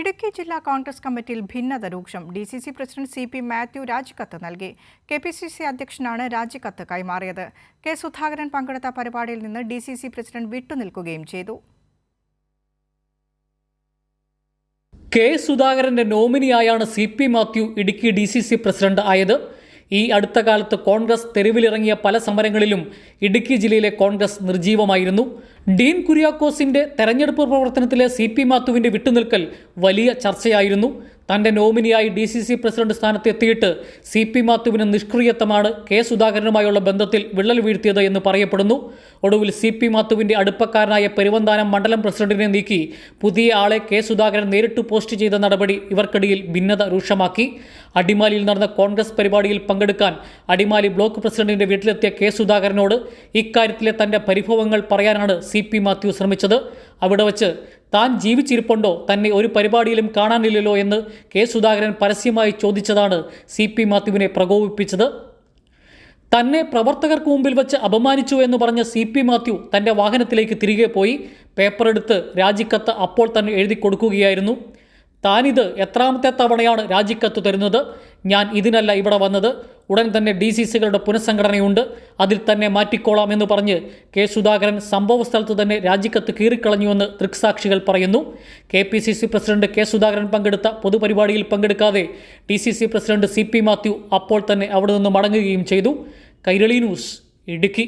ഇടുക്കി ജില്ലാ കോൺഗ്രസ് കമ്മിറ്റിയിൽ ഭിന്നത രൂക്ഷം. DCC പ്രസിഡന്റ് CP മാത്യു രാജിക്കത്ത് നൽകി. KPCC അധ്യക്ഷനാണ് രാജിക്കത്ത് കൈമാറിയത്. കെ സുധാകരൻ പങ്കെടുത്ത പരിപാടിയിൽ നിന്ന് DCC പ്രസിഡന്റ് വിട്ടുനിൽക്കുകയും ചെയ്തു. കെ സുധാകരന്റെ നോമിനിയായാണ് CP Mathew Idukki DCC president ആയത്. ഈ അടുത്ത കാലത്ത് കോൺഗ്രസ് തെരുവിലിറങ്ങിയ പല സമരങ്ങളിലും ഇടുക്കി ജില്ലയിലെ കോൺഗ്രസ് നിർജീവമായിരുന്നു. ഡീൻ കുര്യാക്കോസിന്റെ തെരഞ്ഞെടുപ്പ് പ്രവർത്തനത്തിലെ CP മാത്യുവിന്റെ വിട്ടുനിൽക്കൽ വലിയ ചർച്ചയായിരുന്നു. തന്റെ നോമിനിയായി DCC പ്രസിഡന്റ് സ്ഥാനത്ത് എത്തിയിട്ട് CP മാത്യുവിന് നിഷ്ക്രിയത്വമാണ് കെ സുധാകരനുമായുള്ള ബന്ധത്തിൽ വിള്ളൽ വീഴ്ത്തിയത് എന്ന് പറയപ്പെടുന്നു. ഒടുവിൽ CP മാത്യുവിന്റെ അടുപ്പക്കാരനായ പെരുവന്താനം മണ്ഡലം പ്രസിഡന്റിനെ നീക്കി പുതിയ ആളെ കെ സുധാകരൻ നേരിട്ട് പോസ്റ്റ് ചെയ്ത നടപടി ഇവർക്കിടയിൽ ഭിന്നത രൂക്ഷമാക്കി. അടിമാലിയിൽ നടന്ന കോൺഗ്രസ് പരിപാടിയിൽ പങ്കെടുക്കാൻ അടിമാലി ബ്ലോക്ക് പ്രസിഡന്റിന്റെ വീട്ടിലെത്തിയ കെ സുധാകരനോട് ഇക്കാര്യത്തിലെ തന്റെ പരിഭവങ്ങൾ പറയാനാണ് CP മാത്യു ശ്രമിച്ചത്. അവിടെ വച്ച് താൻ ജീവിച്ചിരിപ്പുണ്ടോ, തന്നെ ഒരു പരിപാടിയിലും കാണാനില്ലല്ലോ എന്ന് കെ സുധാകരൻ പരസ്യമായി ചോദിച്ചതാണ് CP മാത്യുവിനെ പ്രകോപിപ്പിച്ചത്. തന്നെ പ്രവർത്തകർക്ക് മുമ്പിൽ വെച്ച് അപമാനിച്ചു എന്ന് പറഞ്ഞ CP മാത്യു തൻ്റെ വാഹനത്തിലേക്ക് തിരികെ പോയി പേപ്പറെടുത്ത് രാജിക്കത്ത് അപ്പോൾ തന്നെ എഴുതി കൊടുക്കുകയായിരുന്നു. താനിത് എത്രാമത്തെ തവണയാണ് രാജിക്കത്ത് തരുന്നത്? ഞാൻ ഇതിനല്ല ഇവിടെ വന്നത്. ഉടൻ തന്നെ DCCകളുടെ പുനഃസംഘടനയുണ്ട്, അതിൽ തന്നെ മാറ്റിക്കോളാം എന്ന് പറഞ്ഞ് കെ സുധാകരൻ സംഭവ സ്ഥലത്ത് തന്നെ രാജിക്കത്ത് കീറിക്കളഞ്ഞുവെന്ന് ദൃക്സാക്ഷികൾ പറയുന്നു. KPCC പ്രസിഡന്റ് കെ സുധാകരൻ പങ്കെടുത്ത പൊതുപരിപാടിയിൽ പങ്കെടുക്കാതെ DCC പ്രസിഡന്റ് CP മാത്യു അപ്പോൾ തന്നെ അവിടെ നിന്ന് മടങ്ങുകയും ചെയ്തു. കൈരളി ന്യൂസ്, ഇടുക്കി.